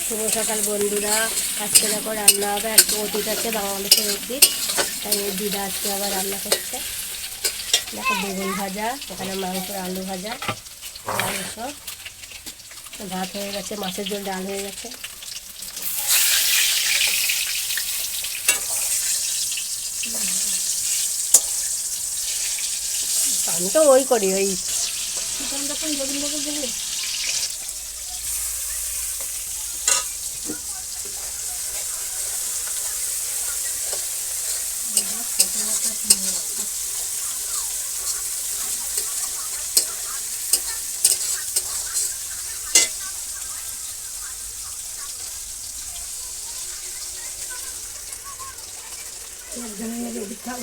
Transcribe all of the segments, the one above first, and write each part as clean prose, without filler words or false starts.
শুভ সকাল বন্ধুরা। আজকে দেখো রান্না হবে, একটু অতীত আছে বাংলাদেশের অতীত, তাই দিদা আজকে আবার রান্না করছে। দেখো বেগুন ভাজা, এখানে মাংস, আলু ভাজা, মাংস, ভাত হয়ে গেছে, মাছের ঝোল, ডাল হয়ে গেছে। আমি তো ওই করি, ওই চিকেন যখন গোবিন্দকে দিবি একজনের মেরে খাও।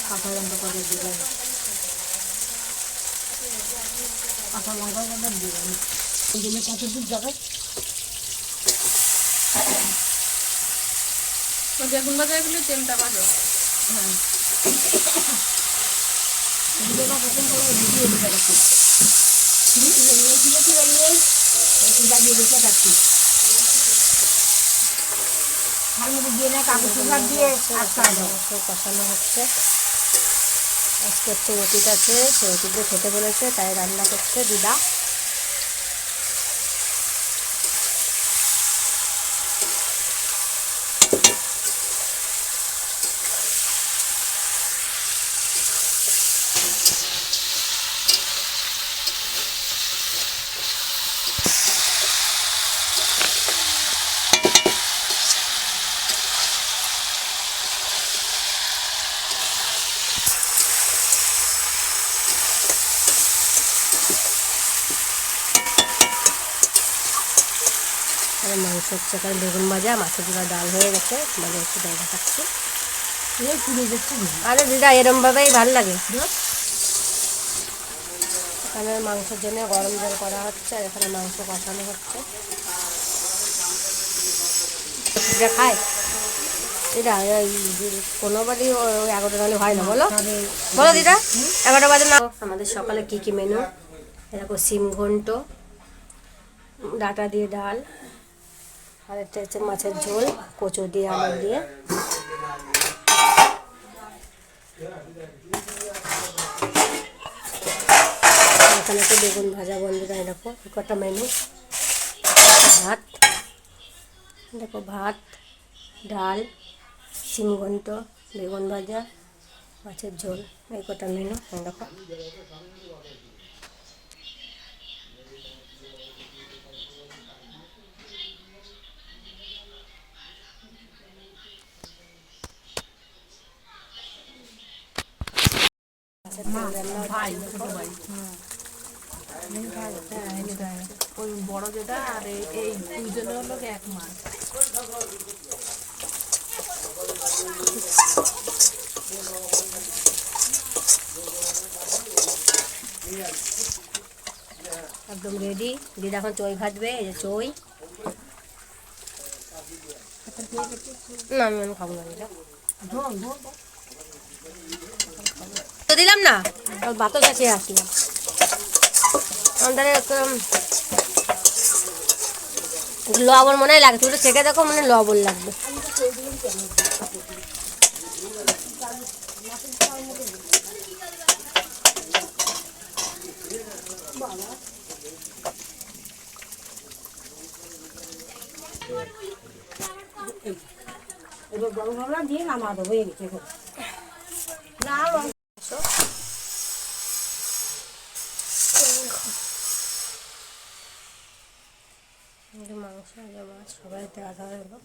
কাঁচা লঙ্কা করে দিলাম, কাঁচা লঙ্কা করে দিলাম। এই জন্য কত দূর যাবে? বেগুন ভাজা এগুলো তেলটা ভাজো। হ্যাঁ, ভিডিওটা প্রথম করে ভিডিও দিতে রাখি। জ্বালিয়ে দিতে রাখি, তার মধ্যে দিয়ে না কাগজ পেপার দিয়ে কষানো হচ্ছে। আজকে একটু অতীত আছে, সে অতীতে খেতে বলেছে, তাই রান্না করছে দিদা। মাংস হচ্ছে, এখানে বেগুন ভাজা, মাছের ঝোলা, ডাল হয়ে গেছে। মানে একটু ডাল খাচ্ছি। আরে দিদা এরমভাবেই ভাল লাগে। এখানে মাংসের জন্য গরম জল করা হচ্ছে, আর এখানে মাংস কষানো হচ্ছে। দিদা খায় দিদা, কোনো বাড়ি 11টা নাহলে হয় না, বলো বলো দিদা, 11টা বাজে না। আমাদের সকালে কী কী মেনু এরকম: সিম ঘন্ট, ডাঁটা দিয়ে ডাল, আর একটা হচ্ছে মাছের ঝোল, কচু দিয়ে, আলু দিয়ে। এখানে একটা বেগুন ভাজা বন্ধুরা, দেখো কটা মেনু। ভাত, দেখো ভাত, ডাল, সিম ঘন্ট, বেগুন ভাজা, মাছের ঝোল, এই কটা মেনু দেখো। ওই বড় যেটা, আর এই দুইজনে হলো এক মাস। একদম রেডি। দিদা এখন চই ভাজবে, এই যে চই। না আমি খাবো না দিদা, তো দিলাম না, বাতাসা খেয়ে আসলাম। আমাদের লবণ মনে হয় লাগে, তুমি ছেঁকে দেখো, মানে লবণ লাগবে। এবার গরম গরম দিয়ে নামা দেবো, এই নিচে না মাংস, মাছ সবাই দেওয়া হলো।